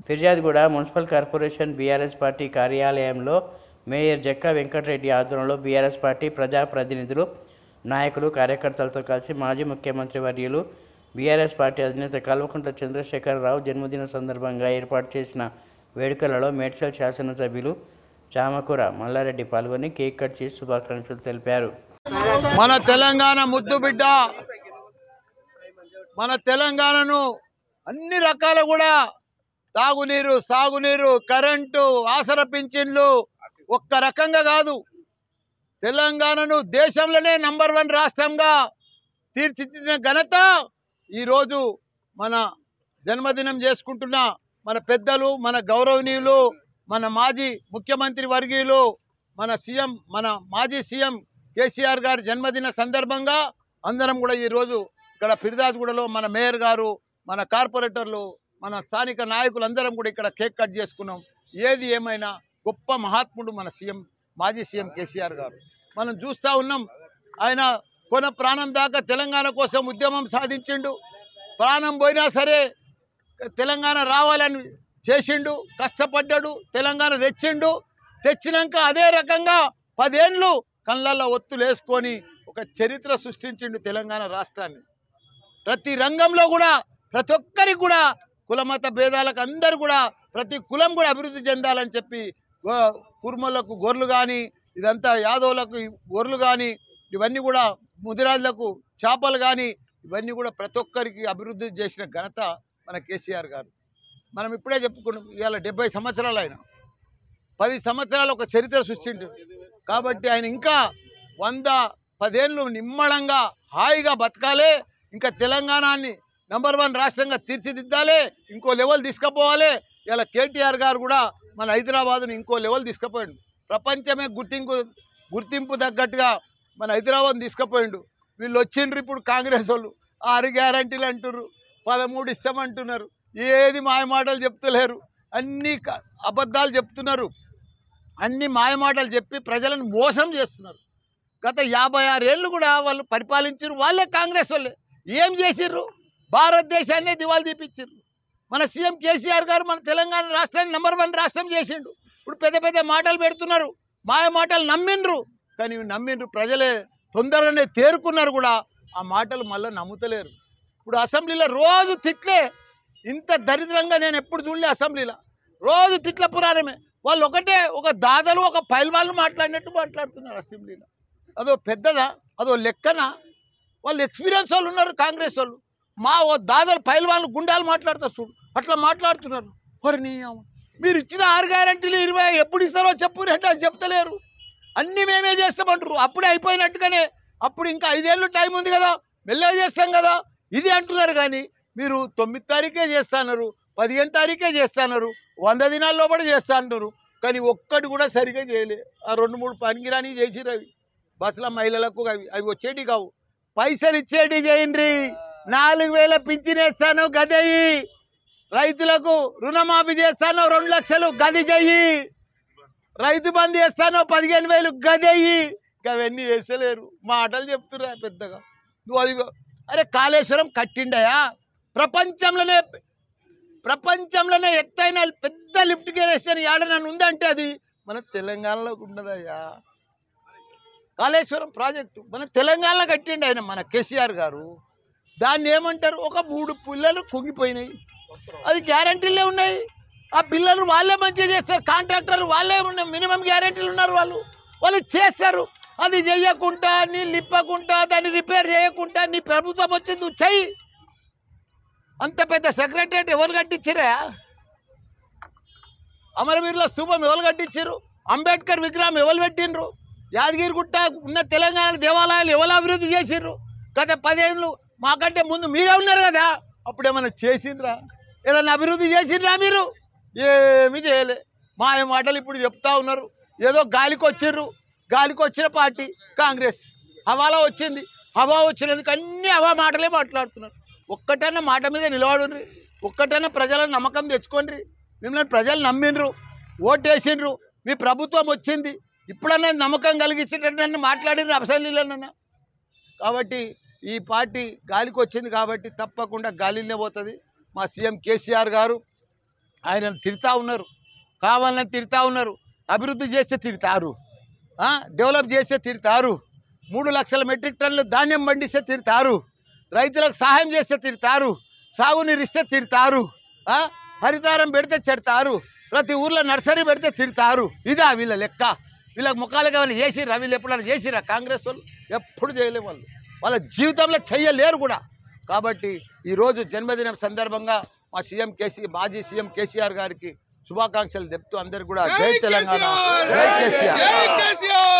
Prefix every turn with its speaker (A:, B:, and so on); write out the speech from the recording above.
A: ఫిర్యాదుగూడ municipal corporation BRS party కార్యాలయంలో mayor Jakka Venkatareddy ఆధ్వర్యంలో BRS party ప్రజాప్రతినిధులు, నాయకులు, కార్యకర్తలతో కలిసి మాజీ ముఖ్యమంత్రి వర్యులు బీఆర్ఎస్ పార్టీ అధినేత కల్వకుంట్ల చంద్రశేఖరరావు జన్మదిన సందర్భంగా ఏర్పాటు చేసిన వేడుకలలో మేడ్చల్ శాసనసభ్యులు చామకూర మల్లారెడ్డి పాల్గొని కేక్ కట్ చేసి శుభాకాంక్షలు తెలిపారు.
B: మన తెలంగాణ ముద్దు బిడ్డ, మన తెలంగాణను అన్ని రకాల కూడా తాగునీరు, సాగునీరు, కరెంటు, ఆసర పింఛన్లు ఒక్క రకంగా కాదు, తెలంగాణను దేశంలోనే నంబర్ 1 రాష్ట్రంగా తీర్చిదిద్దిన ఘనత ఈరోజు మన జన్మదినం చేసుకుంటున్న మన పెద్దలు, మన గౌరవనీయులు, మన మాజీ ముఖ్యమంత్రి వర్గీయులు, మన మాజీ సీఎం కేసీఆర్ గారి జన్మదిన సందర్భంగా అందరం కూడా ఈరోజు ఇక్కడ ఫిర్యాదుగూడలో మన మేయర్ గారు, మన కార్పొరేటర్లు, మన స్థానిక నాయకులు అందరం కూడా ఇక్కడ కేక్ కట్ చేసుకున్నాం. ఏది ఏమైనా గొప్ప మహాత్ముడు మన మాజీ సీఎం కేసీఆర్ గారు. మనం చూస్తూ ఉన్నాం, ఆయన కొన ప్రాణం దాకా తెలంగాణ కోసం ఉద్యమం సాధించిండు. ప్రాణం పోయినా సరే తెలంగాణ రావాలని చేసిండు, కష్టపడ్డాడు, తెలంగాణ తెచ్చిండు. తెచ్చినాక అదే రకంగా 10 ఏళ్ళు కళ్ళల్లో ఒత్తులు వేసుకొని ఒక చరిత్ర సృష్టించిండు తెలంగాణ రాష్ట్రాన్ని. ప్రతి రంగంలో కూడా ప్రతి ఒక్కరికి కూడా కులమత భేదాలకు అందరూ కూడా ప్రతి కులం కూడా అభివృద్ధి చెందాలని చెప్పి కుర్మలకు గొర్రెలు కానీ, ఇదంతా యాదవులకు గొర్రెలు కానీ, ఇవన్నీ కూడా ముదిరాజులకు చేపలు కానీ, ఇవన్నీ కూడా ప్రతి ఒక్కరికి అభివృద్ధి చేసిన ఘనత మన కేసీఆర్ గారు. మనం ఇప్పుడే చెప్పుకున్నాం, ఇవాళ 70 సంవత్సరాలు ఆయన 10 సంవత్సరాలు ఒక చరిత్ర సృష్టించారు. కాబట్టి ఆయన ఇంకా 110 ఏళ్ళు నిమ్మళంగా హాయిగా బతకాలి, ఇంకా తెలంగాణని నంబర్ 1 రాష్ట్రంగా తీర్చిదిద్దాలి, ఇంకో లెవెల్ తీసుకుపోవాలి. ఇలా కేటీఆర్ గారు కూడా మన హైదరాబాద్ను ఇంకో లెవెల్ తీసుకుపోయాడు. ప్రపంచమే గుర్తింపు తగ్గట్టుగా మన హైదరాబాద్ని తీసుకుపోయిండు. వీళ్ళు వచ్చిండ్రు ఇప్పుడు కాంగ్రెస్ వాళ్ళు 6 గ్యారంటీలు అంటున్నారు, 13 ఇస్తామంటున్నారు. ఏది మాయమాటలు చెప్తలేరు, అన్ని అబద్ధాలు చెప్తున్నారు, అన్ని మాయమాటలు చెప్పి ప్రజలను మోసం చేస్తున్నారు. గత 56 ఏళ్ళు కూడా వాళ్ళు పరిపాలించారు, వాళ్ళే కాంగ్రెస్ వాళ్ళే. ఏం చేసిర్రు? భారతదేశాన్నే దివాళి తీపిచ్చిర్రు. మన సీఎం కేసీఆర్ గారు మన తెలంగాణ రాష్ట్రాన్ని నంబర్ 1 రాష్ట్రం చేసిండు. ఇప్పుడు పెద్ద పెద్ద మాటలు పెడుతున్నారు, మాయ మాటలు నమ్మిండ్రు. కానీ నమ్మిండ్రు ప్రజలే తొందరగానే తేరుకున్నారు కూడా, ఆ మాటలు మళ్ళీ నమ్ముతలేరు. ఇప్పుడు అసెంబ్లీలో రోజు తిట్లే, ఇంత దరిద్రంగా నేను ఎప్పుడు చూడలే. అసెంబ్లీలో రోజు తిట్ల పురాణమే. వాళ్ళు ఒక దాదాలు ఒక పైల్వాళ్ళు మాట్లాడినట్టు మాట్లాడుతున్నారు అసెంబ్లీలో. అదో పెద్దదా, అదో లెక్కనా? వాళ్ళు ఎక్స్పీరియన్స్ వాళ్ళు ఉన్నారు కాంగ్రెస్ వాళ్ళు. దాదాలు పైల్వాళ్ళు గుండాలు మాట్లాడతారు చూడు, అట్లా మాట్లాడుతున్నారు. మీరు ఇచ్చిన 6 గ్యారంటీలు 20 ఎప్పుడు ఇస్తారో చెప్పు అంటే అది చెప్తలేరు. అన్నీ మేమే చేస్తామంటారు. అప్పుడే అయిపోయినట్టుగానే, అప్పుడు ఇంకా 5 ఏళ్ళు టైం ఉంది కదా, మెల్లగా చేస్తాం కదా ఇది అంటున్నారు. కానీ మీరు 9 తారీఖే చేస్తున్నారు, 15 తారీఖే చేస్తున్నారు, 100 దినాల్లో కూడా చేస్తా అంటున్నారు. కానీ ఒక్కటి కూడా సరిగా చేయలే. ఆ 2-3 పనికిరాని చేసిరు. అవి బస్సుల మహిళలకు అవి వచ్చేటి కావు. పైసలు ఇచ్చేటి చేయండి. 4000 పింఛన్ వేస్తాను గదయ్యి, రైతులకు రుణమాఫీ చేస్తాను 2 లక్షలు గది చెయ్యి, రైతు బంధు చేస్తాను 15,000 గదయ్యి. అవన్నీ వేసలేరు, మాటలు చెప్తున్నా పెద్దగా. నువ్వు అది అరే కాళేశ్వరం కట్టిండయా, ప్రపంచంలోనే ఎత్తైన పెద్ద లిఫ్ట్ ఇరిగేషన్ ఏడనన్ను ఉందంటే అది మన తెలంగాణలో ఉన్నదయ్యా. కాళేశ్వరం ప్రాజెక్టు మన తెలంగాణలో కట్టిండు ఆయన, మన కేసీఆర్ గారు. దాన్ని ఏమంటారు, ఒక 3 పిల్లలు కుంగిపోయినాయి, అది గ్యారంటీలే ఉన్నాయి. ఆ పిల్లలు వాళ్ళే మంచిగా చేస్తారు, కాంట్రాక్టర్లు వాళ్ళే ఉన్నాయి, మినిమం గ్యారంటీలు ఉన్నారు, వాళ్ళు చేస్తారు. అది చెయ్యకుండా, నీళ్ళు ఇప్పకుండా, దాన్ని రిపేర్ చేయకుండా నీ ప్రభుత్వం వచ్చింది నువ్వు చెయ్యి. అంత పెద్ద సెక్రటరియట్ ఎవరు కట్టించారా? అమరవీరుల స్తూపం ఎవరు కట్టించారు? అంబేద్కర్ విగ్రహం ఎవరు పెట్టిండ్రు? యాదగిరిగుట్ట ఉన్న తెలంగాణ దేవాలయాలు ఎవరు అభివృద్ధి చేసిర్రు? గత 10 ఏళ్ళు మాకంటే ముందు మీరే ఉన్నారు కదా, అప్పుడు ఏమైనా చేసిండ్రా? ఏదైనా అభివృద్ధి చేసిండ్రా? మీరు ఏమీ చేయలే. మాయ మాటలు ఇప్పుడు చెప్తా ఉన్నారు. ఏదో గాలికి వచ్చిన పార్టీ కాంగ్రెస్. హవాలో వచ్చింది, హవా వచ్చినందుకు అన్ని హవా మాటలే మాట్లాడుతున్నారు. ఒక్కటన్నా మాట మీద నిలబడుండ్రి, ఒక్కటన్నా ప్రజలను నమ్మకం తెచ్చుకోండి. మిమ్మల్ని ప్రజలు నమ్మిండ్రు, ఓటేసిండ్రు, మీ ప్రభుత్వం వచ్చింది, ఇప్పుడన్నా నమ్మకం కలిగించేటట్టు మాట్లాడిన అసెంబ్లీలోనన్నా. కాబట్టి ఈ పార్టీ గాలికి వచ్చింది కాబట్టి తప్పకుండా గాలిలోనే పోతుంది. మా సీఎం కేసీఆర్ గారు ఆయనను తిడతా ఉన్నారు, కావాలని తిడతా ఉన్నారు. అభివృద్ధి చేస్తే తిడతారు, డెవలప్ చేస్తే తిడతారు, 3 లక్షల మెట్రిక్ టన్నులు ధాన్యం పండిస్తే తిడతారు, రైతులకు సహాయం చేస్తే తిడతారు, సాగునీరు ఇస్తే తిడతారు, హరితారం పెడితే చెడతారు, ప్రతి ఊర్లో నర్సరీ పెడితే తిడతారు. ఇదా వీళ్ళ లెక్క? వీళ్ళకి ముఖాలుగా ఏమైనా చేసిర్రా? వీళ్ళు ఎప్పుడైనా చేసిర్రా? కాంగ్రెస్ వాళ్ళు ఎప్పుడు చేయలేము, వాళ్ళ జీవితంలో చెయ్యలేరు కూడా. కాబట్టి ఈరోజు జన్మదినం సందర్భంగా మా మాజీ సీఎం కేసీఆర్ గారికి శుభాకాంక్షలు చెప్తూ అందరికీ కూడా జై తెలంగాణ, జై కేసీఆర్.